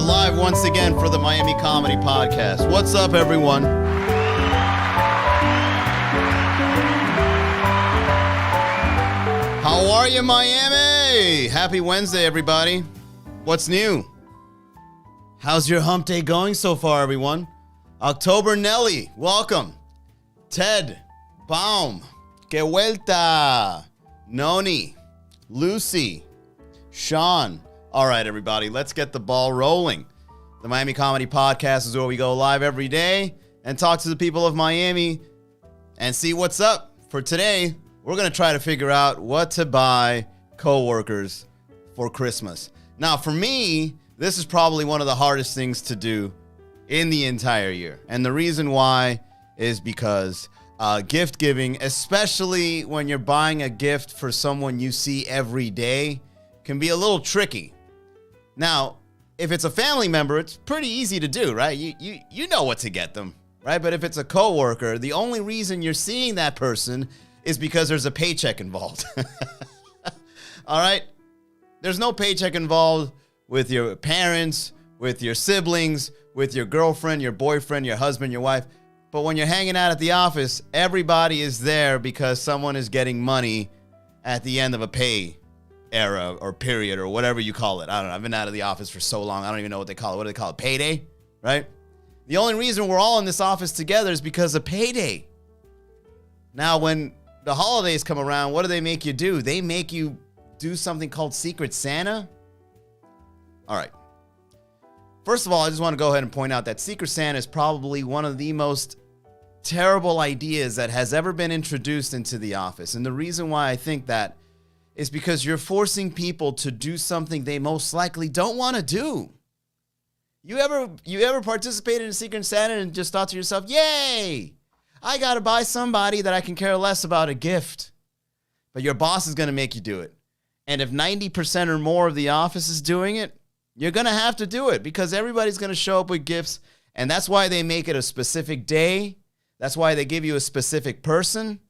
live once again for the Miami Comedy Podcast. What's up, everyone? How are you, Miami? Happy Wednesday, everybody. What's new? How's your hump day going so far, everyone? October Nelly, welcome. Ted, Baum, Que Vuelta, Noni, Lucy, Sean. All right, everybody, let's get the ball rolling. The Miami Comedy Podcast is where we go live every day and talk to the people of Miami and see what's up. For today, we're going to try to figure out what to buy coworkers for Christmas. Now, for me, this is probably one of the hardest things to do in the entire year. And the reason why is because gift giving, especially when you're buying a gift for someone you see every day, can be a little tricky. Now, if it's a family member, it's pretty easy to do, right? You know what to get them, right? But if it's a coworker, the only reason you're seeing that person is because there's a paycheck involved. All right? There's no paycheck involved with your parents, with your siblings, with your girlfriend, your boyfriend, your husband, your wife. But when you're hanging out at the office, everybody is there because someone is getting money at the end of a pay era or period or whatever you call it. I don't know. I've been out of the office for so long. I don't even know what they call it. What do they call it? Payday, right? The only reason we're all in this office together is because of payday. Now, when the holidays come around, what do they make you do? They make you do something called Secret Santa. All right. First of all, I just want to go ahead and point out that Secret Santa is probably one of the most terrible ideas that has ever been introduced into the office. And the reason why I think that is because you're forcing people to do something they most likely don't want to do. You ever participated in Secret Santa and just thought to yourself, yay, I got to buy somebody that I can care less about a gift. But your boss is going to make you do it. And if 90% or more of the office is doing it, you're going to have to do it because everybody's going to show up with gifts. And that's why they make it a specific day. That's why they give you a specific person.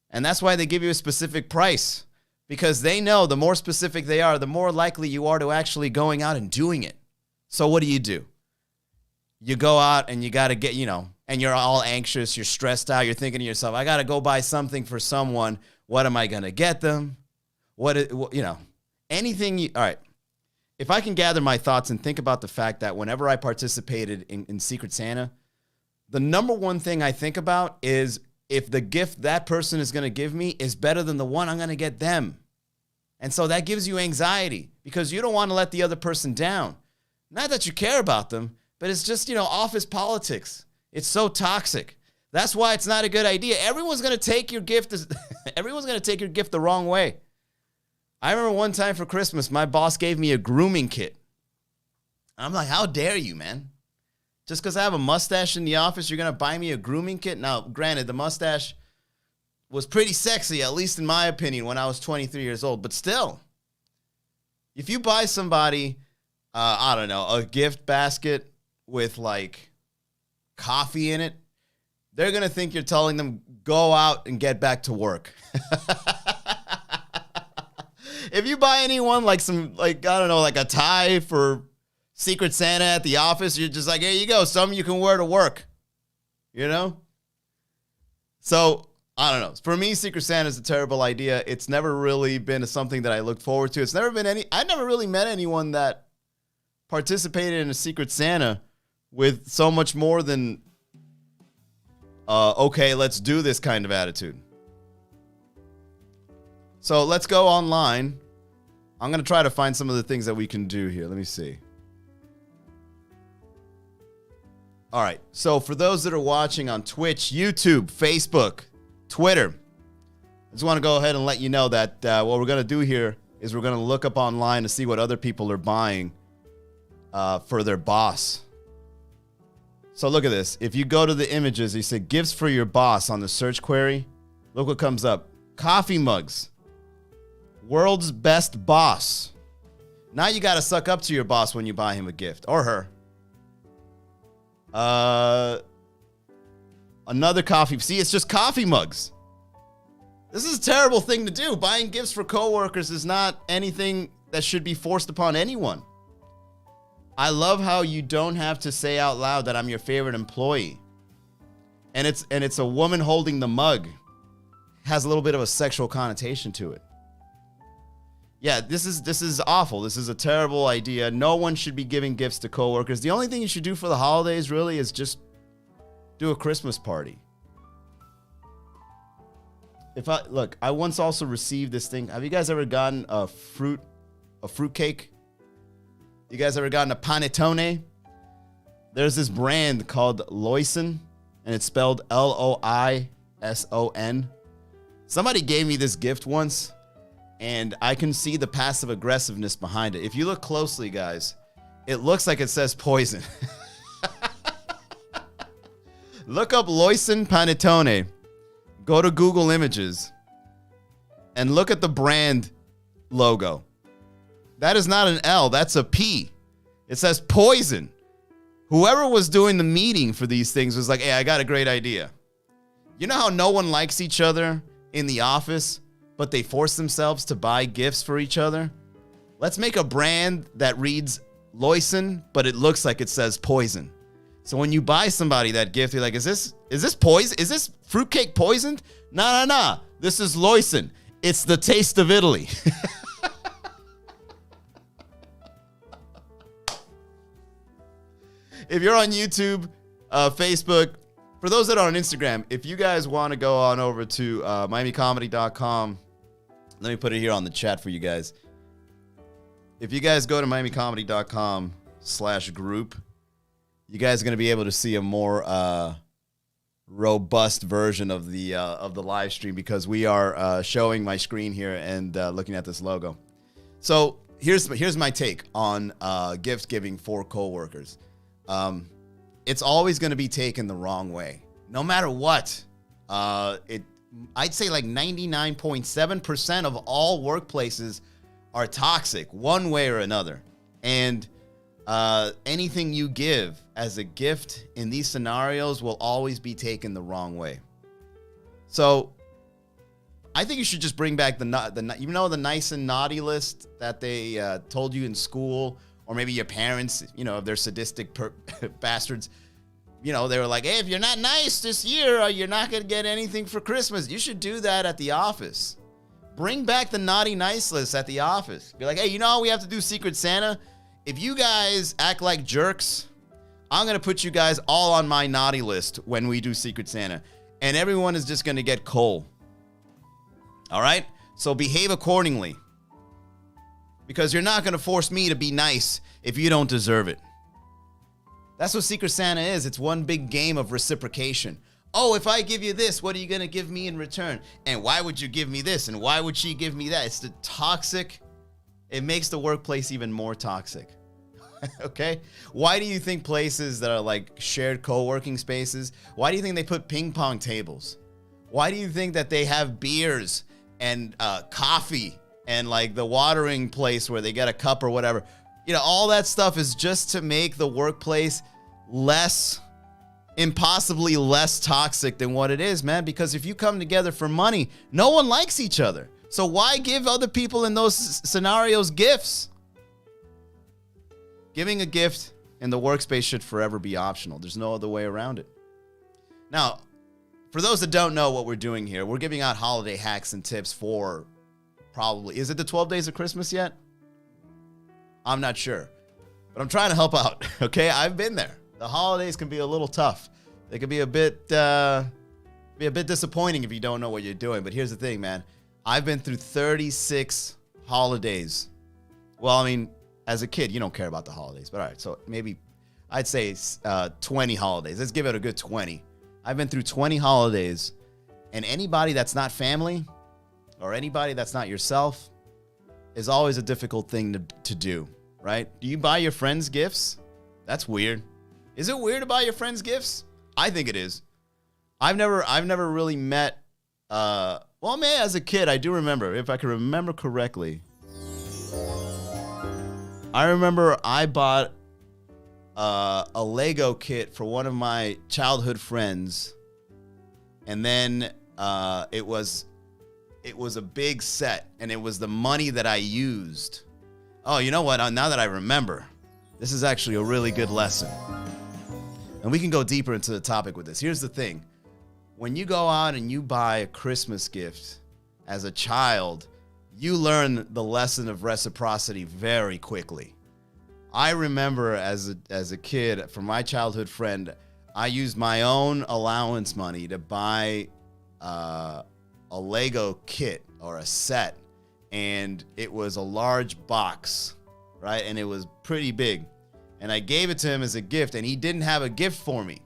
And that's why they give you a specific price. Because they know the more specific they are, the more likely you are to actually going out and doing it. So what do? You go out and you got to get, and you're all anxious. You're stressed out. You're thinking to yourself, I got to go buy something for someone. What am I going to get them? Anything. All right. If I can gather my thoughts and think about the fact that whenever I participated in Secret Santa, the number one thing I think about is if the gift that person is going to give me is better than the one I'm going to get them. And so that gives you anxiety because you don't want to let the other person down. Not that you care about them, but it's just, office politics. It's so toxic. That's why it's not a good idea. Everyone's going to take your gift. Everyone's going to take your gift the wrong way. I remember one time for Christmas, my boss gave me a grooming kit. I'm like, how dare you, man? Just because I have a mustache in the office, you're going to buy me a grooming kit? Now, granted, the mustache was pretty sexy, at least in my opinion, when I was 23 years old. But still, if you buy somebody, a gift basket with, coffee in it, they're going to think you're telling them, go out and get back to work. If you buy anyone, a tie for Secret Santa at the office, you're just like, here you go, something you can wear to work, So, I don't know. For me, Secret Santa is a terrible idea. It's never really been something that I look forward to. I never really met anyone that participated in a Secret Santa with so much more than, okay, let's do this kind of attitude. So, let's go online. I'm going to try to find some of the things that we can do here. Let me see. All right, so for those that are watching on Twitch, YouTube, Facebook, Twitter, I just want to go ahead and let you know that what we're going to do here is we're going to look up online to see what other people are buying for their boss. So look at this. If you go to the images, you say gifts for your boss on the search query. Look what comes up. Coffee mugs. World's best boss. Now you got to suck up to your boss when you buy him a gift or her. Another coffee. See, it's just coffee mugs. This is a terrible thing to do. Buying gifts for coworkers is not anything that should be forced upon anyone. I love how you don't have to say out loud that I'm your favorite employee. And it's a woman holding the mug. Has a little bit of a sexual connotation to it. Yeah, this is awful. This is a terrible idea. No one should be giving gifts to coworkers. The only thing you should do for the holidays really is just do a Christmas party. I once also received this thing. Have you guys ever gotten a fruit cake? You guys ever gotten a panettone? There's this brand called Loison, and it's spelled Loison. Somebody gave me this gift once, and I can see the passive aggressiveness behind it. If you look closely, guys, it looks like it says poison. Look up Loison panettone. Go to Google Images and look at the brand logo. That is not an L, that's a P. It says poison. Whoever was doing the meeting for these things was like, hey, I got a great idea. You know how no one likes each other in the office, but they force themselves to buy gifts for each other? Let's make a brand that reads Loison, but it looks like it says poison. So when you buy somebody that gift, you're like, is this poison? Is this fruitcake poisoned? Nah. This is Loison. It's the taste of Italy. If you're on YouTube, Facebook, for those that are on Instagram, if you guys want to go on over to MiamiComedy.com, let me put it here on the chat for you guys. If you guys go to MiamiComedy.com/group, you guys are going to be able to see a more robust version of the live stream, because we are showing my screen here and looking at this logo. So here's my take on gift giving for coworkers. It's always going to be taken the wrong way, no matter what. I'd say like 99.7% of all workplaces are toxic one way or another. And anything you give as a gift in these scenarios will always be taken the wrong way. So I think you should just bring back the nice and naughty list that they told you in school, or maybe your parents, if they're sadistic bastards. They were like, hey, if you're not nice this year, you're not going to get anything for Christmas. You should do that at the office. Bring back the naughty nice list at the office. Be like, hey, how we have to do Secret Santa? If you guys act like jerks, I'm going to put you guys all on my naughty list when we do Secret Santa. And everyone is just going to get coal. All right? So behave accordingly. Because you're not going to force me to be nice if you don't deserve it. That's what Secret Santa is. It's one big game of reciprocation. Oh, if I give you this, what are you going to give me in return? And why would you give me this? And why would she give me that? It's the toxic. It makes the workplace even more toxic. Okay? Why do you think places that are like shared co-working spaces, why do you think they put ping pong tables? Why do you think that they have beers and coffee and like the watering place where they get a cup or whatever? All that stuff is just to make the workplace impossibly less toxic than what it is, man. Because if you come together for money, no one likes each other. So why give other people in those scenarios gifts? Giving a gift in the workspace should forever be optional. There's no other way around it. Now, for those that don't know what we're doing here, we're giving out holiday hacks and tips for probably, is it the 12 days of Christmas yet? I'm not sure, but I'm trying to help out. Okay, I've been there. The holidays can be a little tough. They can be a bit disappointing if you don't know what you're doing. But here's the thing, man. I've been through 36 holidays. Well, I mean, as a kid, you don't care about the holidays. But all right, so maybe I'd say 20 holidays. Let's give it a good 20. I've been through 20 holidays, and anybody that's not family or anybody that's not yourself is always a difficult thing to do, right? Do you buy your friends gifts? That's weird. Is it weird to buy your friends gifts? I think it is. I've never really met, well, man, as a kid, I do remember, if I can remember correctly, I remember I bought a Lego kit for one of my childhood friends, and then it was a big set, and it was the money that I used. Oh, you know what? Now that I remember, This is actually a really good lesson. And we can go deeper into the topic with this. Here's the thing. When you go out and you buy a Christmas gift as a child, you learn the lesson of reciprocity very quickly. I remember as a kid, for my childhood friend, I used my own allowance money to buy a Lego kit or a set. And it was a large box, right? And it was pretty big. And I gave it to him as a gift, and he didn't have a gift for me.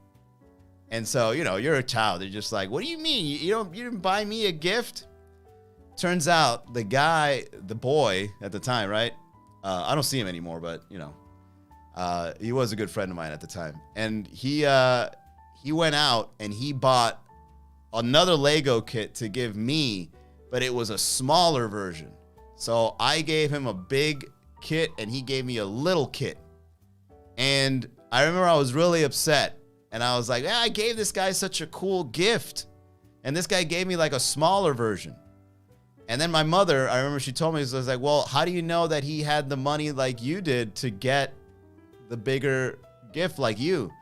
And so, you're a child. You're just like, what do you mean? You didn't buy me a gift? Turns out the boy at the time, right? I don't see him anymore, but he was a good friend of mine at the time. And he went out and he bought another Lego kit to give me, but it was a smaller version. So I gave him a big kit and he gave me a little kit. And I remember I was really upset. And I was like, I gave this guy such a cool gift. And this guy gave me like a smaller version. And then my mother, I remember she told me, I was like, well, how do you know that he had the money like you did to get the bigger gift like you?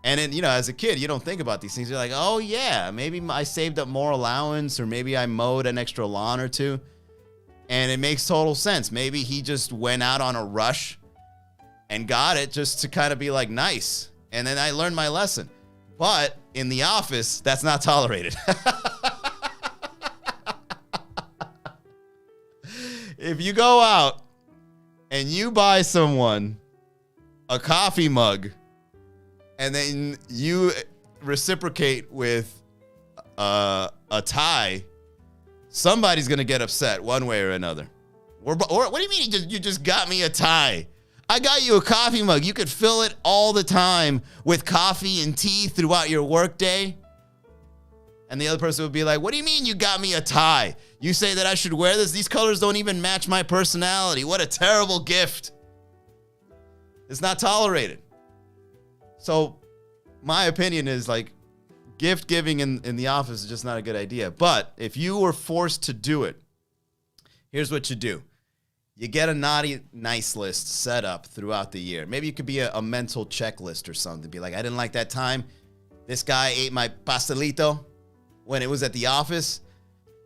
And then, as a kid, you don't think about these things. You're like, oh yeah, maybe I saved up more allowance, or maybe I mowed an extra lawn or two. And it makes total sense. Maybe he just went out on a rush and got it just to kind of be like nice. And then I learned my lesson. But in the office, that's not tolerated. If you go out and you buy someone a coffee mug and then you reciprocate with a tie, somebody's going to get upset one way or another. Or what do you mean you just got me a tie? I got you a coffee mug. You could fill it all the time with coffee and tea throughout your workday. And the other person would be like, what do you mean you got me a tie? You say that I should wear this? These colors don't even match my personality. What a terrible gift. It's not tolerated. So my opinion is like gift giving in the office is just not a good idea. But if you were forced to do it, here's what you do. You get a naughty nice list set up throughout the year. Maybe it could be a mental checklist or something. Be like, I didn't like that time this guy ate my pastelito when it was at the office.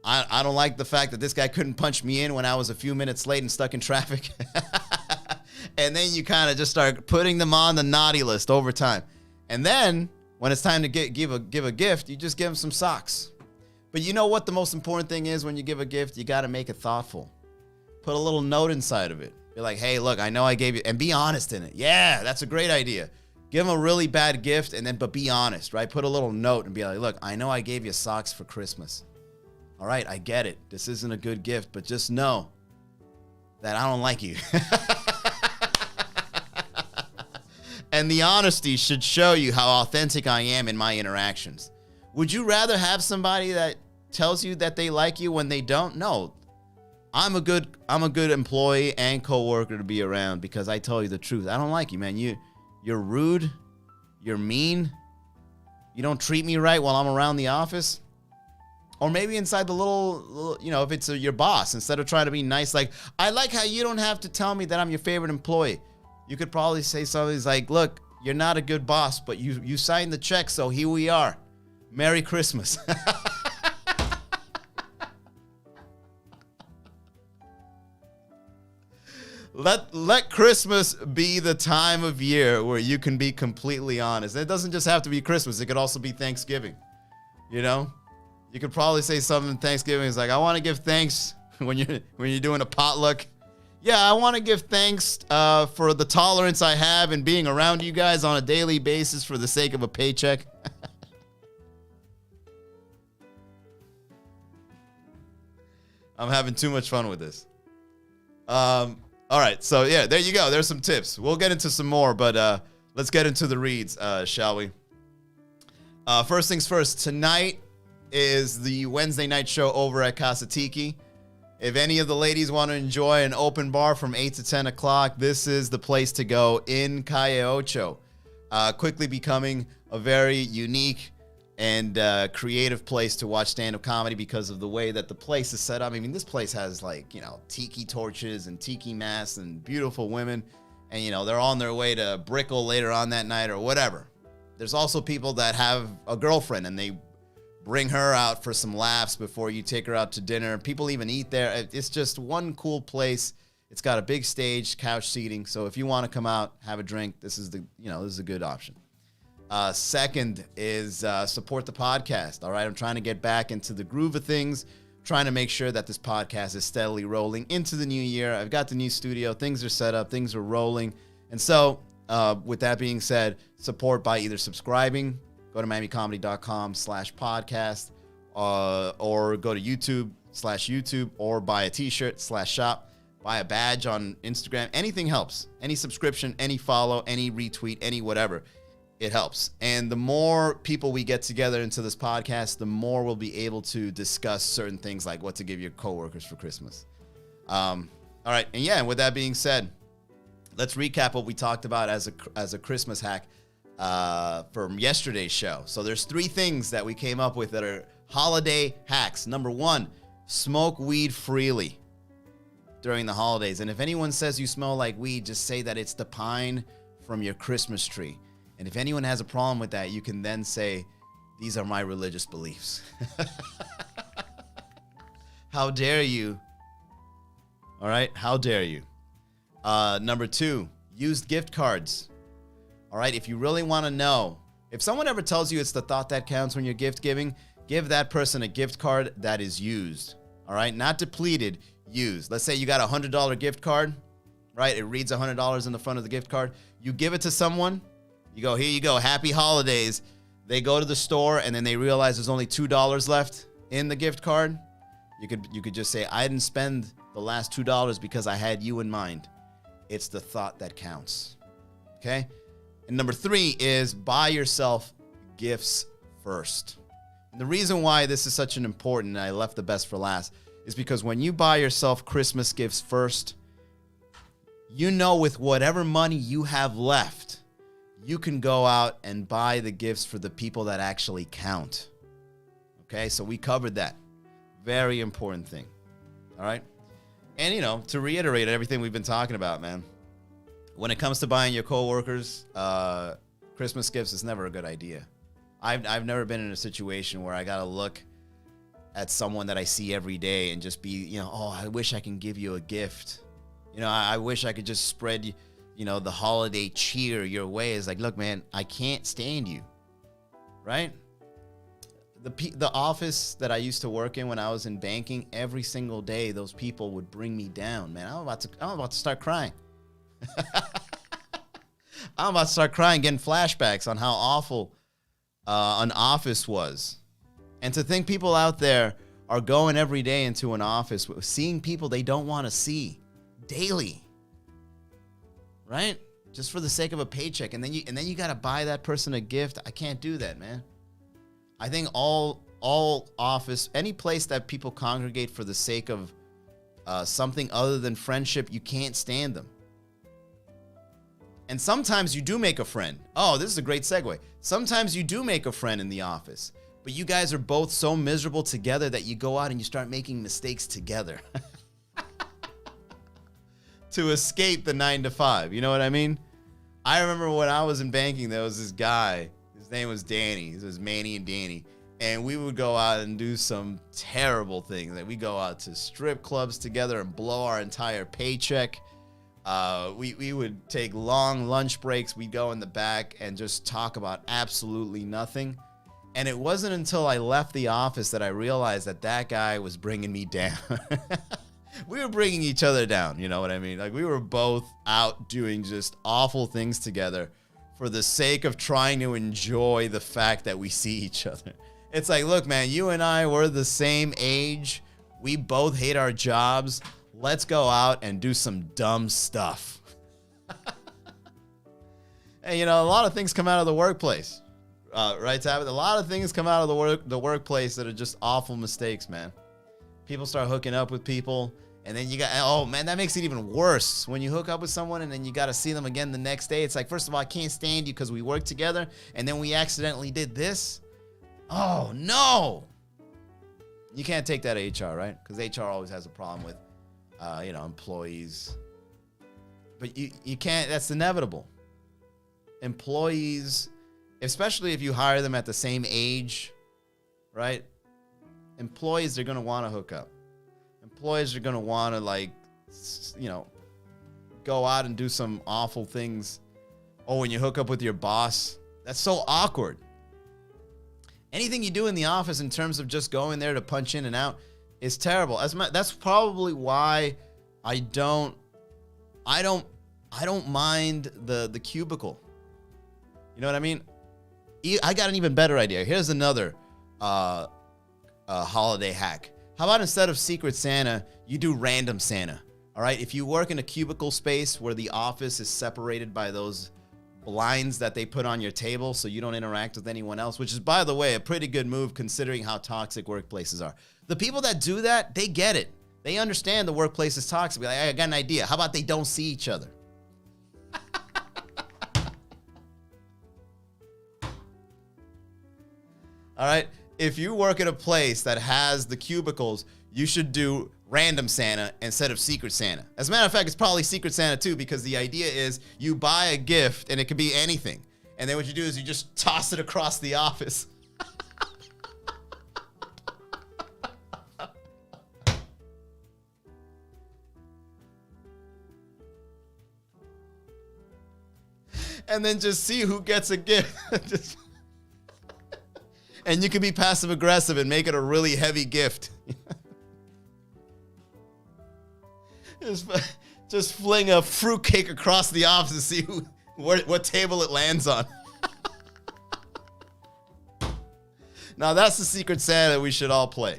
I don't like the fact that this guy couldn't punch me in when I was a few minutes late and stuck in traffic. And then you kind of just start putting them on the naughty list over time. And then when it's time to give a gift, you just give them some socks. But you know what the most important thing is when you give a gift? You got to make it thoughtful. Put a little note inside of it. Be like, hey, look, I know I gave you, and be honest in it. Yeah, that's a great idea. Give them a really bad gift, but be honest, right? Put a little note and be like, look, I know I gave you socks for Christmas. All right, I get it. This isn't a good gift, but just know that I don't like you. And the honesty should show you how authentic I am in my interactions. Would you rather have somebody that tells you that they like you when they don't? No. I'm a good employee and coworker to be around because I tell you the truth. I don't like you, man. You're rude. You're mean. You don't treat me right while I'm around the office. Or maybe inside the little if it's your boss, instead of trying to be nice, like, I like how you don't have to tell me that I'm your favorite employee. You could probably say something like, look, you're not a good boss, but you signed the check, so here we are. Merry Christmas. Let Christmas be the time of year where you can be completely honest. It doesn't just have to be Christmas. It could also be Thanksgiving. You could probably say something Thanksgiving. It's like, I want to give thanks when you're doing a potluck. Yeah, I want to give thanks for the tolerance I have in being around you guys on a daily basis for the sake of a paycheck. I'm having too much fun with this. All right, so yeah, there you go. There's some tips. We'll get into some more, but let's get into the reads, shall we? First things first, tonight is the Wednesday night show over at Casa Tiki. If any of the ladies want to enjoy an open bar from 8 to 10 o'clock, this is the place to go in Calle Ocho. Quickly becoming a very unique and creative place to watch stand-up comedy because of the way that the place is set up. I mean, this place has tiki torches and tiki masks and beautiful women. and, you know, they're on their way to Brickell later on that night or whatever. There's also people that have a girlfriend and they bring her out for some laughs before you take her out to dinner. People even eat there. It's just one cool place. It's got a big stage, couch seating. So if you want to come out, have a drink, this is a good option. Second is support the podcast. All right, I'm trying to get back into the groove of things, trying to make sure that this podcast is steadily rolling into the new year. I've got the new studio. Things are set up. Things are rolling. And so with that being said, support by either subscribing, go to miamicomedy.com/podcast, or go to YouTube, or buy a t-shirt/shop, buy a badge on Instagram. Anything helps. Any subscription, any follow, any retweet, any whatever. It helps. And the more people we get together into this podcast, the more we'll be able to discuss certain things like what to give your coworkers for Christmas. All right. And yeah, with that being said, let's recap what we talked about as a Christmas hack from yesterday's show. So there's 3 things that we came up with that are holiday hacks. Number 1, smoke weed freely during the holidays. And if anyone says you smell like weed, just say that it's the pine from your Christmas tree. And if anyone has a problem with that, you can then say, these are my religious beliefs. How dare you? All right, how dare you? Number 2, used gift cards. All right, if you really want to know, if someone ever tells you it's the thought that counts when you're gift giving, give that person a gift card that is used. All right, not depleted, used. Let's say you got a $100 gift card, right? It reads $100 in the front of the gift card. You give it to someone. You go, here you go, happy holidays. They go to the store and then they realize there's only $2 left in the gift card. You could just say, I didn't spend the last $2 because I had you in mind. It's the thought that counts. Okay? And number 3 is buy yourself gifts first. And the reason why this is such an important, and I left the best for last, is because when you buy yourself Christmas gifts first, you know with whatever money you have left, you can go out and buy the gifts for the people that actually count. Okay, so we covered that. Very important thing. All right? And, you know, to reiterate everything we've been talking about, man, when it comes to buying your coworkers Christmas gifts, it's never a good idea. I've never been in a situation where I got to look at someone that I see every day and just be, you know, oh, I wish I can give you a gift. You know, I wish I could just spread the holiday cheer your way. Is like, look, man, I can't stand you, right? The office that I used to work in when I was in banking, every single day, those people would bring me down, man. I'm about to start crying. I'm about to start crying, getting flashbacks on how awful an office was. And to think people out there are going every day into an office, seeing people they don't want to see daily. Right? Just for the sake of a paycheck. And then you got to buy that person a gift. I can't do that, man. I think all office, any place that people congregate for the sake of something other than friendship, you can't stand them. And sometimes you do make a friend. Oh, this is a great segue. Sometimes you do make a friend in the office, but you guys are both so miserable together that you go out and you start making mistakes together. To escape the 9 to 5. You know what I mean? I remember when I was in banking, there was this guy. His name was Danny. It was Manny and Danny. And we would go out and do some terrible things. Like we go out to strip clubs together and blow our entire paycheck. We would take long lunch breaks. We'd go in the back and just talk about absolutely nothing. And it wasn't until I left the office that I realized that guy was bringing me down. We were bringing each other down, you know what I mean? Like we were both out doing just awful things together for the sake of trying to enjoy the fact that we see each other. It's like, look, man, you and I were the same age. We both hate our jobs. Let's go out and do some dumb stuff. And, you know, a lot of things come out of the workplace. Right, Tabitha? A lot of things come out of the workplace that are just awful mistakes, man. People start hooking up with people, and then oh, man, that makes it even worse. When you hook up with someone and then you got to see them again the next day. It's like, first of all, I can't stand you because we work together, and then we accidentally did this. Oh, no. You can't take that to HR, right? Because HR always has a problem with, employees But you can't, that's inevitable. Employees, especially if you hire them at the same age, right? Employees are going to want to hook up. Employees are going to want to, go out and do some awful things. Oh, when you hook up with your boss, that's so awkward. Anything you do in the office in terms of just going there to punch in and out is terrible. That's probably why I don't mind the cubicle. You know what I mean? I got an even better idea. Here's another holiday hack. How about instead of Secret Santa, you do Random Santa? All right. If you work in a cubicle space where the office is separated by those blinds that they put on your table so you don't interact with anyone else, which is, by the way, a pretty good move considering how toxic workplaces are. The people that do that, they get it. They understand the workplace is toxic. Like, I got an idea. How about they don't see each other? All right. If you work at a place that has the cubicles, you should do Random Santa instead of Secret Santa. As a matter of fact, it's probably Secret Santa too, because the idea is you buy a gift and it could be anything. And then what you do is you just toss it across the office. And then just see who gets a gift. And you can be passive aggressive and make it a really heavy gift. Just fling a fruitcake across the office to see what table it lands on. Now that's the Secret Santa we should all play,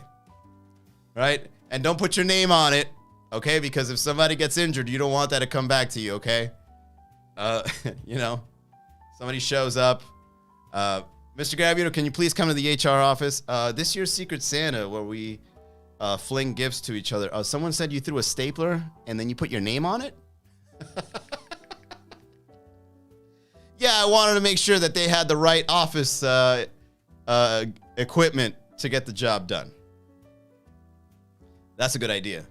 right? And don't put your name on it, okay? Because if somebody gets injured, you don't want that to come back to you, okay? Somebody shows up. Mr. Gabino, can you please come to the HR office? This year's Secret Santa where we fling gifts to each other. Someone said you threw a stapler and then you put your name on it? Yeah, I wanted to make sure that they had the right office equipment to get the job done. That's a good idea.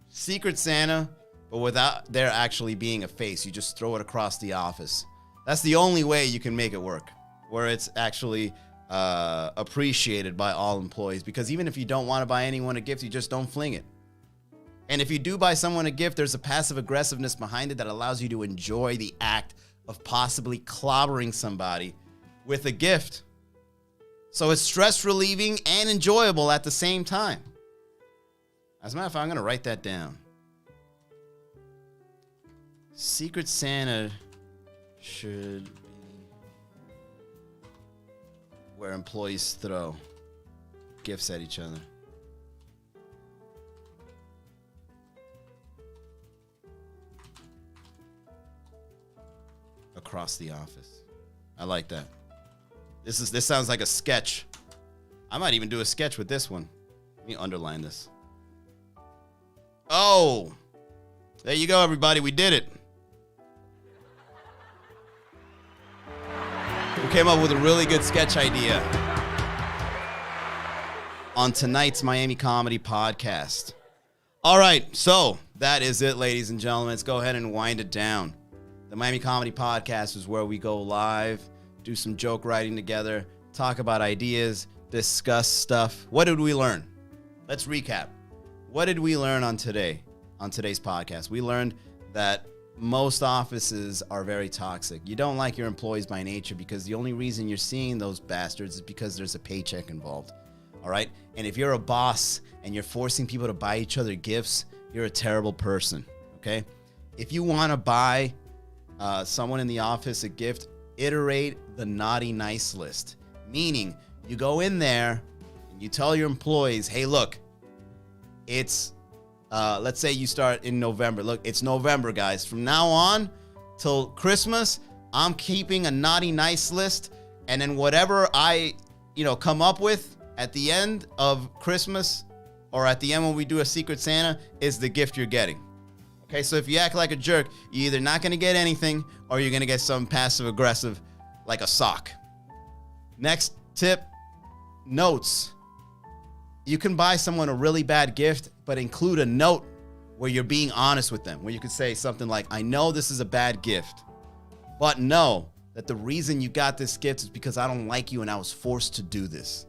Secret Santa, but without there actually being a face. You just throw it across the office. That's the only way you can make it work, where it's actually appreciated by all employees. Because even if you don't want to buy anyone a gift, you just don't fling it. And if you do buy someone a gift, there's a passive aggressiveness behind it that allows you to enjoy the act of possibly clobbering somebody with a gift. So it's stress relieving and enjoyable at the same time. As a matter of fact, I'm going to write that down. Secret Santa should be where employees throw gifts at each other. Across the office. I like that. This sounds like a sketch. I might even do a sketch with this one. Let me underline this. Oh, there you go, everybody. We did it. We came up with a really good sketch idea on tonight's Miami Comedy Podcast. All right, so that is it, ladies and gentlemen. Let's go ahead and wind it down. The Miami Comedy Podcast is where we go live, do some joke writing together, talk about ideas, discuss stuff. What did we learn? Let's recap. What did we learn on today's podcast? We learned that most offices are very toxic. You don't like your employees by nature because the only reason you're seeing those bastards is because there's a paycheck involved. All right? And if you're a boss and you're forcing people to buy each other gifts, you're a terrible person. Okay? If you want to buy someone in the office a gift, iterate the naughty nice list. Meaning, you go in there and you tell your employees, hey, look, it's let's say you start in November. Look, it's November, guys. From now on till Christmas, I'm keeping a naughty nice list, and then whatever I, come up with at the end of Christmas or at the end when we do a Secret Santa is the gift you're getting. Okay, so if you act like a jerk, you're either not going to get anything or you're going to get some passive aggressive like a sock. Next tip, notes. You can buy someone a really bad gift, but include a note where you're being honest with them, where you could say something like, I know this is a bad gift, but know that the reason you got this gift is because I don't like you and I was forced to do this.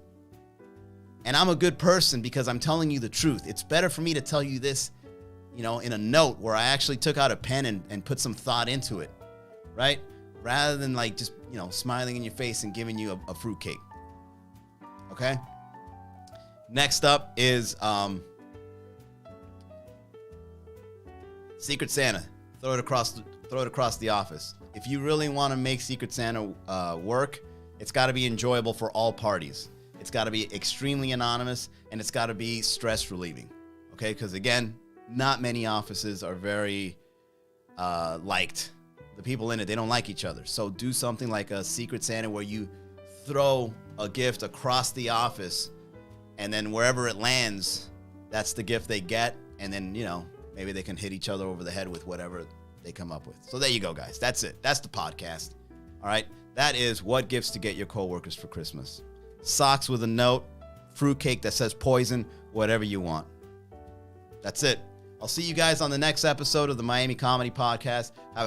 And I'm a good person because I'm telling you the truth. It's better for me to tell you this, in a note where I actually took out a pen and put some thought into it, right? Rather than like just, smiling in your face and giving you a fruitcake. Okay? Next up is Secret Santa. Throw it across the office. If you really want to make Secret Santa work, it's got to be enjoyable for all parties. It's got to be extremely anonymous, and it's got to be stress relieving. Okay? Because again, not many offices are very liked. The people in it, they don't like each other. So do something like a Secret Santa where you throw a gift across the office, and then wherever it lands, that's the gift they get. And then, maybe they can hit each other over the head with whatever they come up with. So there you go, guys. That's it. That's the podcast. All right. That is what gifts to get your coworkers for Christmas. Socks with a note, fruitcake that says poison, whatever you want. That's it. I'll see you guys on the next episode of the Miami Comedy Podcast. Have a